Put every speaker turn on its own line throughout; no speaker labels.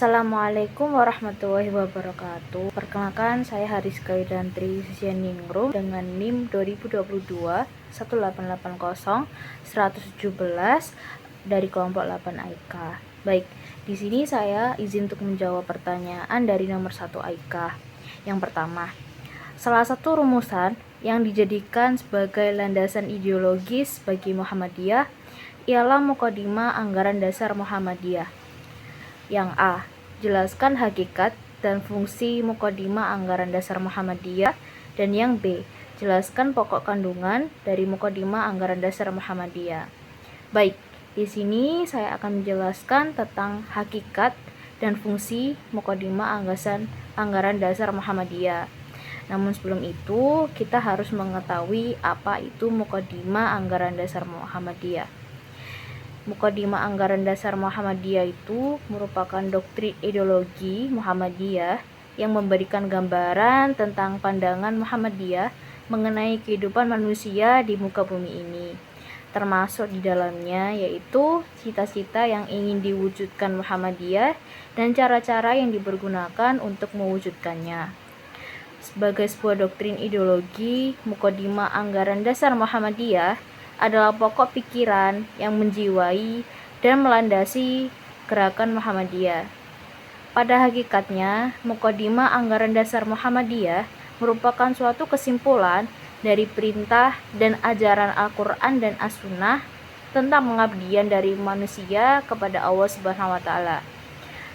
Assalamualaikum warahmatullahi wabarakatuh. Perkenalkan, saya Hariska Widantri Sisianingrum dengan NIM 2022 1880 117 dari kelompok 8 AIK. Baik, di sini saya izin untuk menjawab pertanyaan dari nomor 1 AIK. Yang pertama, salah satu rumusan yang dijadikan sebagai landasan ideologis bagi Muhammadiyah ialah Muqaddimah Anggaran Dasar Muhammadiyah. Yang A. Jelaskan hakikat dan fungsi Muqaddimah Anggaran Dasar Muhammadiyah. Dan yang B. Jelaskan pokok kandungan dari Muqaddimah Anggaran Dasar Muhammadiyah. Baik, di sini saya akan menjelaskan tentang hakikat dan fungsi Muqaddimah Anggaran Dasar Muhammadiyah. Namun sebelum itu, kita harus mengetahui apa itu Muqaddimah Anggaran Dasar Muhammadiyah. Muqaddimah Anggaran Dasar Muhammadiyah itu merupakan doktrin ideologi Muhammadiyah yang memberikan gambaran tentang pandangan Muhammadiyah mengenai kehidupan manusia di muka bumi ini. Termasuk di dalamnya yaitu cita-cita yang ingin diwujudkan Muhammadiyah dan cara-cara yang dipergunakan untuk mewujudkannya. Sebagai sebuah doktrin ideologi, Muqaddimah Anggaran Dasar Muhammadiyah adalah pokok pikiran yang menjiwai dan melandasi gerakan Muhammadiyah. Pada hakikatnya, Muqaddimah Anggaran Dasar Muhammadiyah merupakan suatu kesimpulan dari perintah dan ajaran Al-Quran dan As-Sunnah tentang pengabdian dari manusia kepada Allah Subhanahu wa Ta'ala.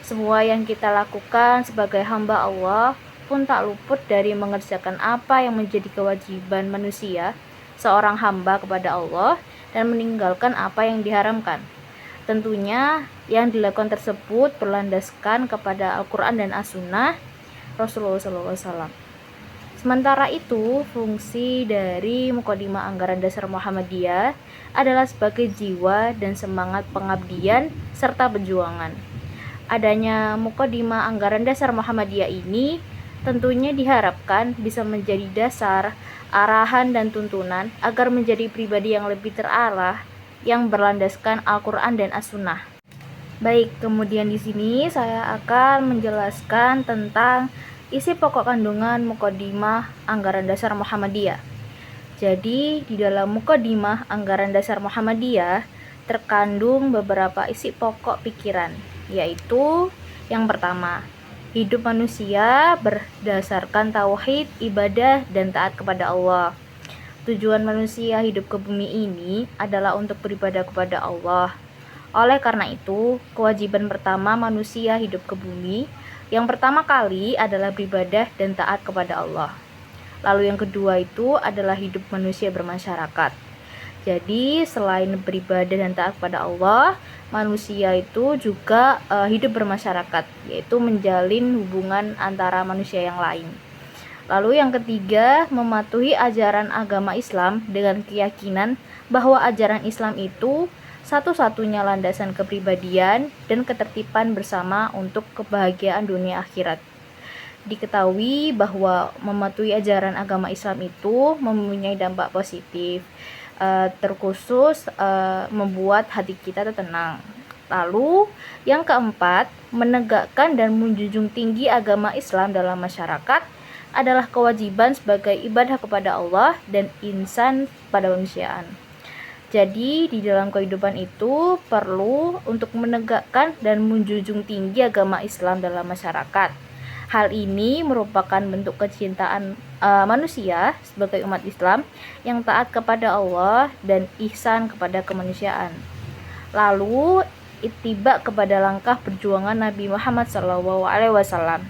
Semua yang kita lakukan sebagai hamba Allah pun tak luput dari mengerjakan apa yang menjadi kewajiban manusia seorang hamba kepada Allah dan meninggalkan apa yang diharamkan. Tentunya yang dilakukan tersebut berlandaskan kepada Al-Quran dan As-Sunnah Rasulullah SAW. Sementara itu, fungsi dari Muqaddimah Anggaran Dasar Muhammadiyah adalah sebagai jiwa dan semangat pengabdian serta perjuangan. Adanya Muqaddimah Anggaran Dasar Muhammadiyah ini tentunya diharapkan bisa menjadi dasar, arahan, dan tuntunan agar menjadi pribadi yang lebih terarah yang berlandaskan Al-Quran dan As-Sunnah. Baik, kemudian di sini saya akan menjelaskan tentang isi pokok kandungan Muqaddimah Anggaran Dasar Muhammadiyah. Jadi, di dalam Muqaddimah Anggaran Dasar Muhammadiyah terkandung beberapa isi pokok pikiran, yaitu yang pertama, hidup manusia berdasarkan tauhid, ibadah, dan taat kepada Allah. Tujuan manusia hidup ke bumi ini adalah untuk beribadah kepada Allah. Oleh karena itu, kewajiban pertama manusia hidup ke bumi yang pertama kali adalah beribadah dan taat kepada Allah. Lalu yang kedua itu adalah hidup manusia bermasyarakat. Jadi selain beribadah dan taat kepada Allah, manusia itu juga hidup bermasyarakat, yaitu menjalin hubungan antara manusia yang lain. Lalu yang ketiga, mematuhi ajaran agama Islam dengan keyakinan bahwa ajaran Islam itu satu-satunya landasan kepribadian dan ketertiban bersama untuk kebahagiaan dunia akhirat. Diketahui bahwa mematuhi ajaran agama Islam itu mempunyai dampak positif, terkhusus membuat hati kita tenang. Lalu yang keempat, menegakkan dan menjunjung tinggi agama Islam dalam masyarakat adalah kewajiban sebagai ibadah kepada Allah dan insan pada kemanusiaan. Jadi di dalam kehidupan itu perlu untuk menegakkan dan menjunjung tinggi agama Islam dalam masyarakat. Hal ini merupakan bentuk kecintaan manusia sebagai umat Islam yang taat kepada Allah dan ihsan kepada kemanusiaan. Lalu ittiba kepada langkah perjuangan Nabi Muhammad SAW.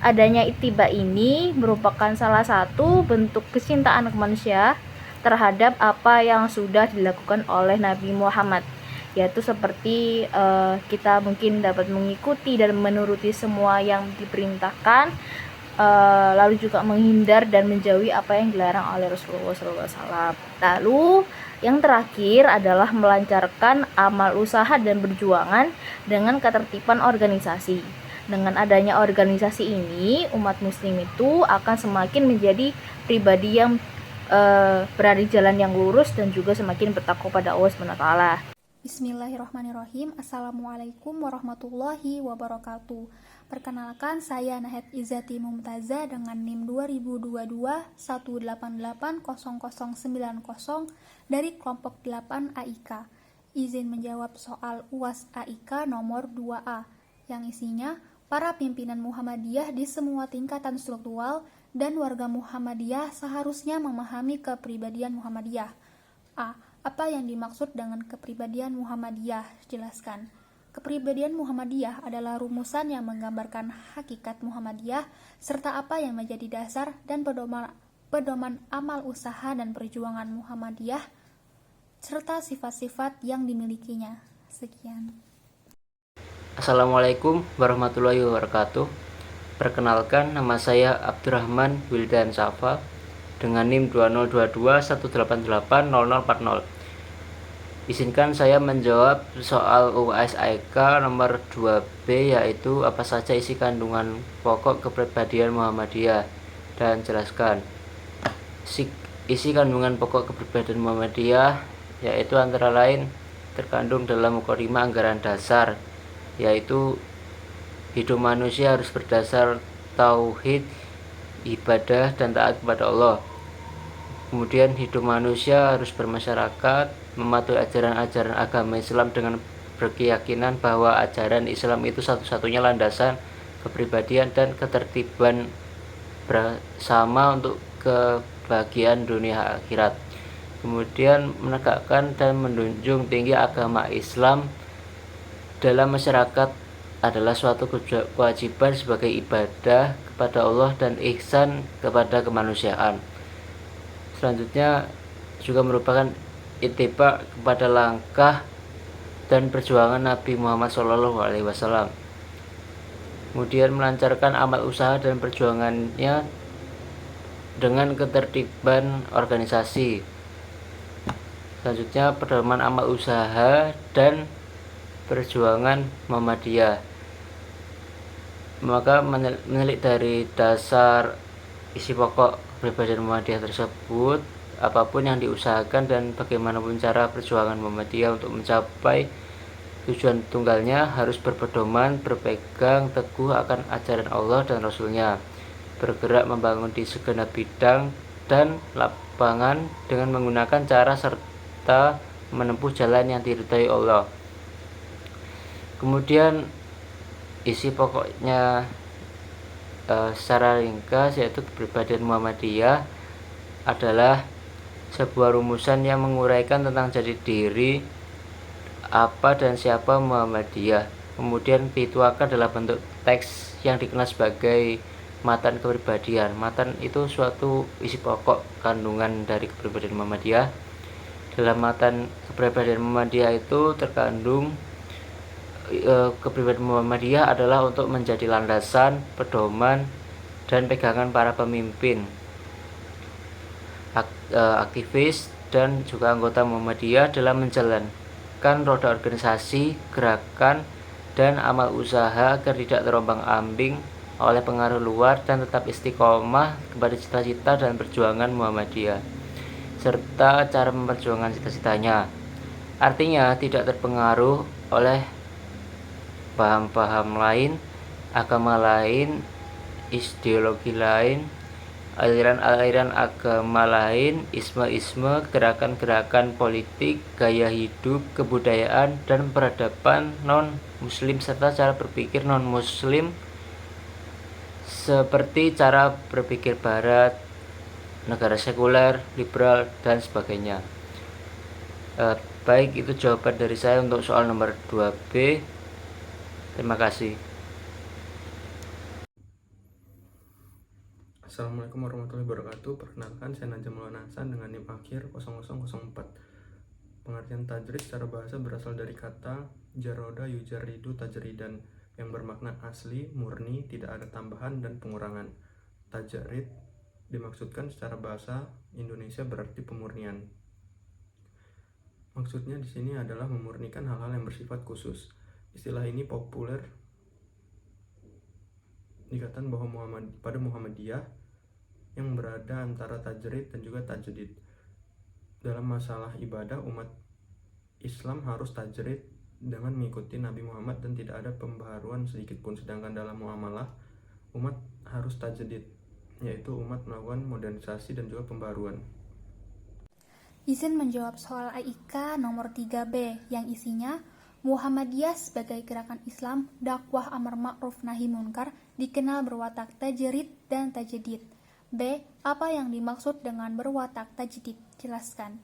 Adanya ittiba ini merupakan salah satu bentuk kecintaan manusia terhadap apa yang sudah dilakukan oleh Nabi Muhammad, yaitu seperti kita mungkin dapat mengikuti dan menuruti semua yang diperintahkan, lalu juga menghindar dan menjauhi apa yang dilarang oleh Rasulullah SAW. Lalu yang terakhir adalah melancarkan amal usaha dan perjuangan dengan ketertiban organisasi. Dengan adanya organisasi ini, umat muslim itu akan semakin menjadi pribadi yang berada di jalan yang lurus dan juga semakin bertakwa pada Allah SWT.
Bismillahirrahmanirrahim. Assalamualaikum warahmatullahi wabarakatuh. Perkenalkan, saya Nahed Izzati Mumtaza dengan NIM 2022-1880090 dari kelompok 8 AIK. Izin menjawab soal UAS AIK nomor 2A yang isinya para pimpinan Muhammadiyah di semua tingkatan struktural dan warga Muhammadiyah seharusnya memahami kepribadian Muhammadiyah. A. Apa yang dimaksud dengan kepribadian Muhammadiyah? Jelaskan. Kepribadian Muhammadiyah adalah rumusan yang menggambarkan hakikat Muhammadiyah serta apa yang menjadi dasar dan pedoman amal usaha dan perjuangan Muhammadiyah serta sifat-sifat yang dimilikinya. Sekian.
Assalamualaikum warahmatullahi wabarakatuh. Perkenalkan, nama saya Abdurrahman Wildan Safa dengan NIM 2022-1880040. Izinkan saya menjawab soal UAS AIK nomor 2B, yaitu apa saja isi kandungan pokok kepribadian Muhammadiyah, dan jelaskan. Isi kandungan pokok kepribadian Muhammadiyah yaitu antara lain terkandung dalam mukadimah anggaran dasar, yaitu hidup manusia harus berdasar tauhid, ibadah, dan taat kepada Allah. Kemudian hidup manusia harus bermasyarakat, mematuhi ajaran-ajaran agama Islam dengan berkeyakinan bahwa ajaran Islam itu satu-satunya landasan kepribadian dan ketertiban bersama untuk kebahagiaan dunia akhirat. Kemudian menegakkan dan menjunjung tinggi agama Islam dalam masyarakat adalah suatu kewajiban sebagai ibadah kepada Allah dan ihsan kepada kemanusiaan. Selanjutnya juga merupakan ittiba kepada langkah dan perjuangan Nabi Muhammad SAW. Kemudian melancarkan amal usaha dan perjuangannya dengan ketertiban organisasi. Selanjutnya pedoman amal usaha dan perjuangan Muhammadiyah. Maka menilik dari dasar isi pokok kepribadian Muhammadiyah tersebut, apapun yang diusahakan dan bagaimanapun cara perjuangan Muhammadiyah untuk mencapai tujuan tunggalnya harus berpedoman, berpegang teguh akan ajaran Allah dan Rasulnya, bergerak membangun di segenap bidang dan lapangan dengan menggunakan cara serta menempuh jalan yang diridhai Allah. Kemudian isi pokoknya secara ringkas yaitu kepribadian Muhammadiyah adalah sebuah rumusan yang menguraikan tentang jati diri, apa dan siapa Muhammadiyah. Kemudian dituangkan dalam bentuk teks yang dikenal sebagai matan kepribadian. Matan itu suatu isi pokok kandungan dari kepribadian Muhammadiyah. Dalam matan kepribadian Muhammadiyah itu terkandung kepribadian Muhammadiyah adalah untuk menjadi landasan, pedoman, dan pegangan para pemimpin, aktivis, dan juga anggota Muhammadiyah dalam menjalankan roda organisasi, gerakan, dan amal usaha agar tidak terombang-ambing oleh pengaruh luar dan tetap istiqomah kepada cita-cita dan perjuangan Muhammadiyah serta cara memperjuangkan cita-citanya. Artinya tidak terpengaruh oleh paham-paham lain, agama lain, ideologi lain, aliran-aliran agama lain, isme-isme, gerakan-gerakan politik, gaya hidup, kebudayaan, dan peradaban non-muslim serta cara berpikir non-muslim seperti cara berpikir barat, negara sekuler, liberal, dan sebagainya. Baik, itu jawaban dari saya untuk soal nomor 2B. Terima kasih.
Assalamualaikum warahmatullahi wabarakatuh. Perkenalkan, saya Najam Maulana Hasan dengan NIM akhir 0004. Pengertian tajrid secara bahasa berasal dari kata jaroda yujaridu tajridan yang bermakna asli, murni, tidak ada tambahan dan pengurangan. Tajrid dimaksudkan secara bahasa Indonesia berarti pemurnian. Maksudnya di sini adalah memurnikan hal-hal yang bersifat khusus. Istilah ini populer dikatakan bahwa pada Muhammadiyah yang berada antara tajrid dan juga tajdid. Dalam masalah ibadah, umat Islam harus tajrid dengan mengikuti Nabi Muhammad dan tidak ada pembaharuan sedikit pun. Sedangkan dalam muamalah, umat harus tajdid, yaitu umat melakukan modernisasi dan juga pembaruan.
Izin menjawab soal AIK nomor 3B yang isinya Muhammadiyah sebagai gerakan Islam dakwah amar ma'ruf nahi munkar dikenal berwatak tajrid dan tajdid. B. Apa yang dimaksud dengan berwatak tajdid? Jelaskan.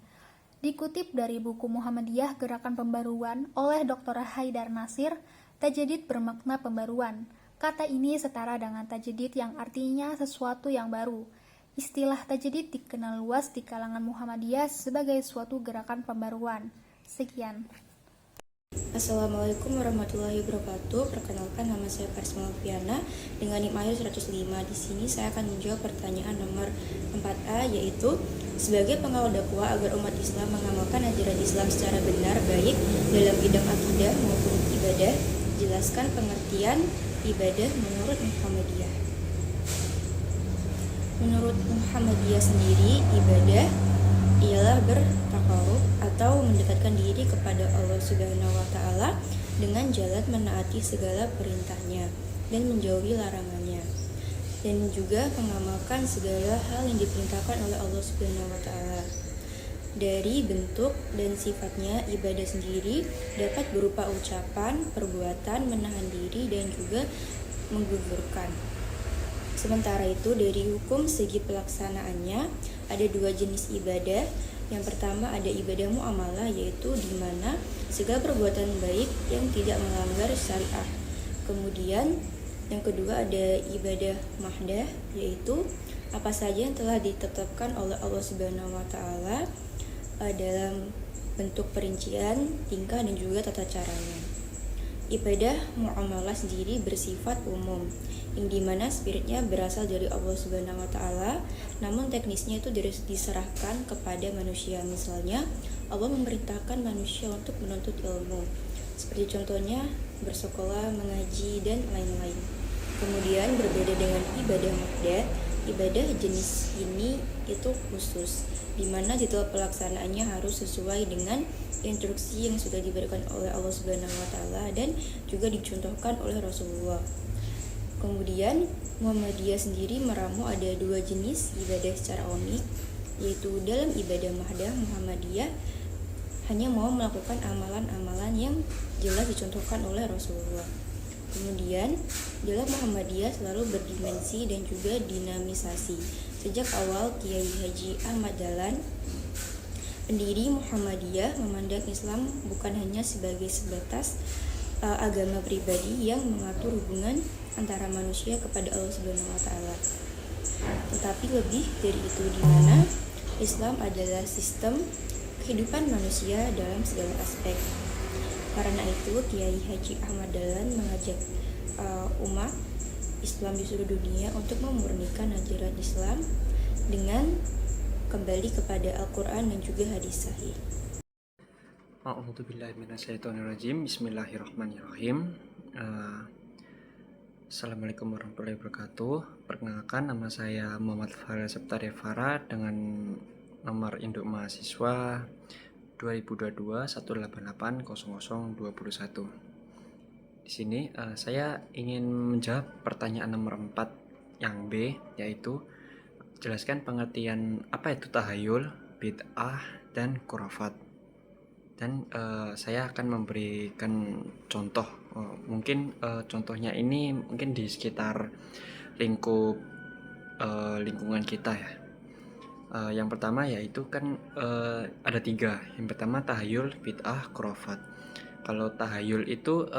Dikutip dari buku Muhammadiyah Gerakan Pembaruan oleh Dr. Haidar Nasir, tajdid bermakna pembaruan. Kata ini setara dengan tajdid yang artinya sesuatu yang baru. Istilah tajdid dikenal luas di kalangan Muhammadiyah sebagai suatu gerakan pembaruan. Sekian.
Assalamualaikum warahmatullahi wabarakatuh. Perkenalkan, nama saya Karisma Alfiana dengan NIM akhir 105. Di sini saya akan menjawab pertanyaan nomor 4A, yaitu sebagai pengawal dakwah agar umat Islam mengamalkan ajaran Islam secara benar baik dalam bidang akidah maupun ibadah. Jelaskan pengertian ibadah menurut Muhammadiyah. Menurut Muhammadiyah sendiri, ibadah ialah bertakarub atau mendekatkan diri kepada Allah Subhanahu wa Ta'ala dengan jalan menaati segala perintahnya dan menjauhi larangannya, dan juga mengamalkan segala hal yang diperintahkan oleh Allah Subhanahu wa Ta'ala. Dari bentuk dan sifatnya, ibadah sendiri dapat berupa ucapan, perbuatan, menahan diri, dan juga menggugurkan. Sementara itu, dari hukum segi pelaksanaannya ada dua jenis ibadah. Yang pertama ada ibadah muamalah, yaitu di mana segala perbuatan baik yang tidak melanggar syariah. Kemudian yang kedua ada ibadah mahdah, yaitu apa saja yang telah ditetapkan oleh Allah Subhanahu wa Ta'ala dalam bentuk perincian, tingkah, dan juga tata caranya. Ibadah muamalah sendiri bersifat umum, yang dimana spiritnya berasal dari Allah Subhanahu wa Ta'ala, namun teknisnya itu diserahkan kepada manusia. Misalnya, Allah memerintahkan manusia untuk menuntut ilmu, seperti contohnya bersekolah, mengaji, dan lain-lain. Kemudian berbeda dengan ibadah mahdah, ibadah jenis ini itu khusus, dimana jadwal pelaksanaannya harus sesuai dengan instruksi yang sudah diberikan oleh Allah Subhanahu wa Ta'ala dan juga dicontohkan oleh Rasulullah. Kemudian Muhammadiyah sendiri meramu ada dua jenis ibadah secara unik, yaitu dalam ibadah mahdah Muhammadiyah hanya mau melakukan amalan-amalan yang jelas dicontohkan oleh Rasulullah. Kemudian dalam Muhammadiyah selalu berdimensi dan juga dinamisasi. Sejak awal Kiai Haji Ahmad Dahlan, pendiri Muhammadiyah, memandang Islam bukan hanya sebagai sebatas agama pribadi yang mengatur hubungan antara manusia kepada Allah Subhanahu wa Ta'ala, tetapi lebih dari itu, di mana Islam adalah sistem kehidupan manusia dalam segala aspek. Karena itu Kiai Haji Ahmad Dahlan mengajak umat Islam di seluruh dunia untuk memurnikan ajaran Islam dengan kembali kepada Al-Quran dan juga hadis sahih.
A'udzubillahiminasyaitonirrajim. Bismillahirrahmanirrahim. Assalamualaikum warahmatullahi wabarakatuh. Perkenalkan, nama saya Muhammad Farel Septariavara dengan nomor induk mahasiswa 2022 1880021. Di sini saya ingin menjawab pertanyaan nomor 4 yang B, yaitu jelaskan pengertian apa itu tahayul, bid'ah, dan khurafat. Dan saya akan memberikan contoh. Mungkin contohnya ini mungkin di sekitar lingkungan kita ya. Yang pertama yaitu kan ada 3. Yang pertama tahayul, bid'ah, khurafat. Kalau tahayul itu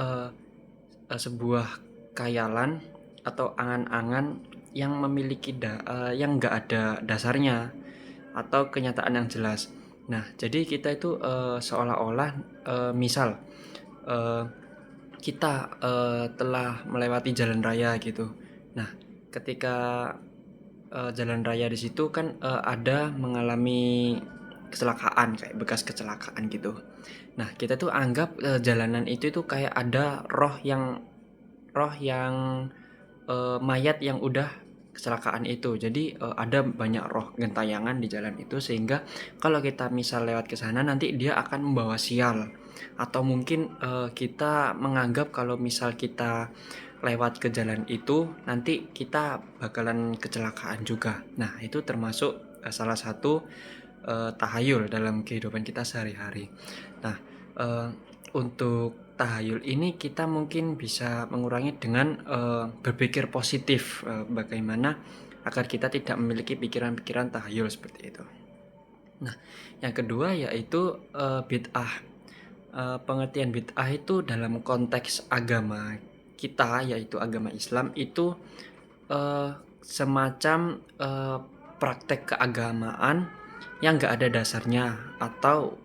sebuah khayalan atau angan-angan yang memiliki yang nggak ada dasarnya atau kenyataan yang jelas. Nah, jadi kita itu seolah-olah misal kita telah melewati jalan raya gitu. Nah, ketika jalan raya di situ kan ada mengalami kecelakaan, kayak bekas kecelakaan gitu. Nah, kita tuh anggap jalanan itu kayak ada roh yang mayat yang udah
kecelakaan itu. Jadi ada banyak roh gentayangan di jalan itu, sehingga kalau kita misal lewat ke sana nanti dia akan membawa sial, atau mungkin kita menganggap kalau misal kita lewat ke jalan itu nanti kita bakalan kecelakaan juga. Nah, itu termasuk salah satu tahayul dalam kehidupan kita sehari-hari. Nah, untuk tahayul ini kita mungkin bisa mengurangi dengan berpikir positif, bagaimana agar kita tidak memiliki pikiran-pikiran tahayul seperti itu. Nah, yang kedua yaitu bid'ah. Pengertian bid'ah itu dalam konteks agama kita, yaitu agama Islam, itu semacam praktek keagamaan yang gak ada dasarnya atau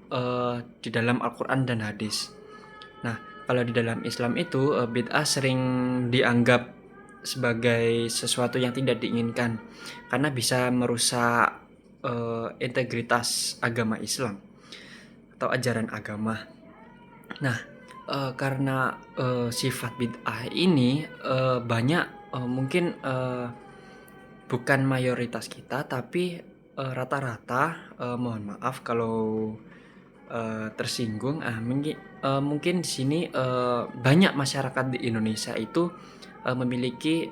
di dalam Al-Quran dan hadis. Nah, kalau di dalam Islam itu bid'ah sering dianggap sebagai sesuatu yang tidak diinginkan karena bisa merusak integritas agama Islam atau ajaran agama. Nah, karena sifat bid'ah ini banyak, mungkin bukan mayoritas kita, tapi rata-rata, mohon maaf kalau tersinggung. Mungkin di sini banyak masyarakat di Indonesia itu memiliki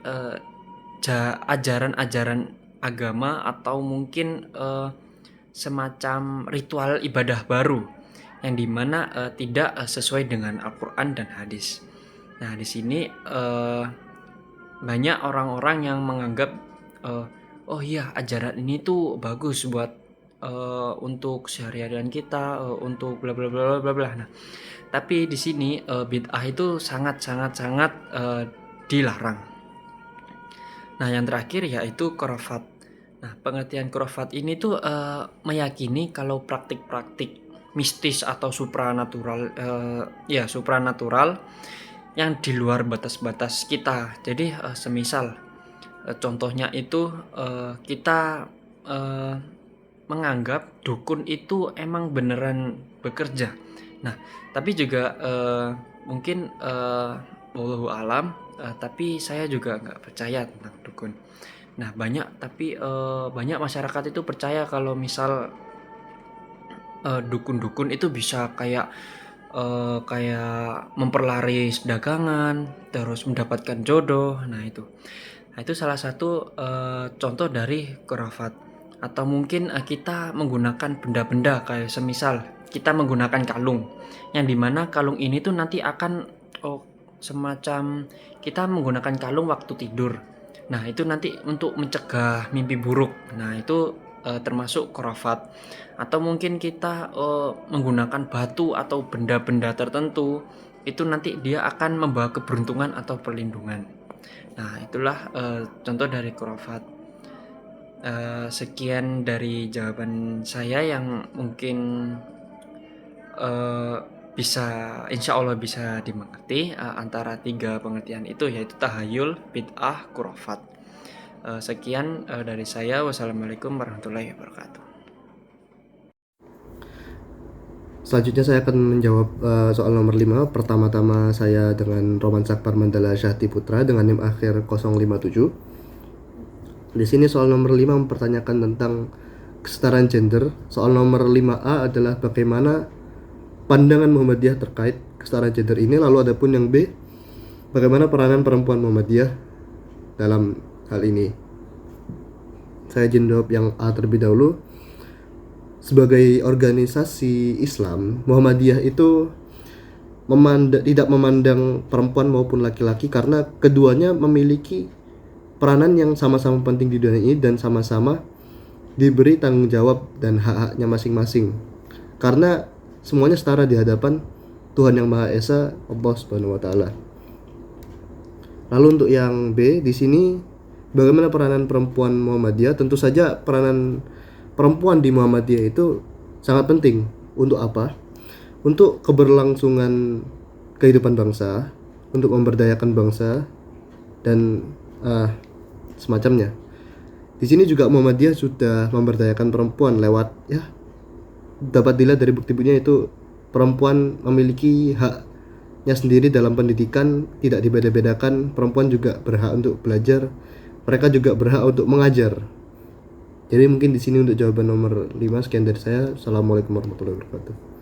ajaran-ajaran agama atau mungkin semacam ritual ibadah baru yang dimana tidak sesuai dengan Al-Quran dan hadis. Nah, di sini banyak orang-orang yang menganggap oh iya, ajaran ini tuh bagus buat untuk sehari-harian kita, untuk bla bla bla bla bla. Nah, tapi di sini bid'ah itu sangat dilarang. Nah, yang terakhir yaitu khurafat. Nah, pengertian khurafat ini tuh meyakini kalau praktik-praktik mistis atau supranatural, supranatural yang di luar batas-batas kita. Jadi semisal contohnya itu kita menganggap dukun itu emang beneran bekerja. Nah, tapi juga mungkin wallahu alam, tapi saya juga nggak percaya tentang dukun. Nah, banyak masyarakat itu percaya kalau misal dukun-dukun itu bisa kayak memperlaris dagangan, terus mendapatkan jodoh. Nah, itu salah satu contoh dari khurafat. Atau mungkin kita menggunakan benda-benda kayak semisal kita menggunakan kalung, yang dimana kalung ini tuh nanti akan semacam kita menggunakan kalung waktu tidur. Nah, itu nanti untuk mencegah mimpi buruk. Nah, itu termasuk khurafat. Atau mungkin kita menggunakan batu atau benda-benda tertentu, itu nanti dia akan membawa keberuntungan atau perlindungan. Nah, itulah contoh dari khurafat. Sekian dari jawaban saya yang mungkin insya Allah bisa dimengerti antara 3 pengertian itu, yaitu tahayul, bid'ah, khurafat. Sekian dari saya. Wassalamualaikum warahmatullahi wabarakatuh.
Selanjutnya saya akan menjawab soal nomor 5. Pertama-tama saya dengan Roman Sakpar Mandala Syahti Putra dengan NIM akhir 057. Di sini soal nomor 5 mempertanyakan tentang kesetaraan gender. Soal nomor 5A adalah bagaimana pandangan Muhammadiyah terkait kesetaraan gender ini. Lalu ada pun yang B, bagaimana peranan perempuan Muhammadiyah dalam hal ini. Saya izin jawab yang A terlebih dahulu. Sebagai organisasi Islam, Muhammadiyah itu tidak memandang perempuan maupun laki-laki karena keduanya memiliki peranan yang sama-sama penting di dunia ini dan sama-sama diberi tanggung jawab dan hak-haknya masing-masing. Karena semuanya setara di hadapan Tuhan Yang Maha Esa, Allah Subhanahu wa taala. Lalu untuk yang B di sini, bagaimana peranan perempuan Muhammadiyah? Tentu saja peranan perempuan di Muhammadiyah itu sangat penting. Untuk apa? Untuk keberlangsungan kehidupan bangsa, untuk memberdayakan bangsa dan semacamnya. Di sini juga Muhammadiyah sudah memberdayakan perempuan lewat dapat dilihat dari bukti-buktinya itu perempuan memiliki haknya sendiri dalam pendidikan, tidak dibeda-bedakan. Perempuan juga berhak untuk belajar mereka juga berhak untuk mengajar. Jadi mungkin di sini untuk jawaban nomor 5. Sekian dari saya. Assalamualaikum warahmatullahi wabarakatuh.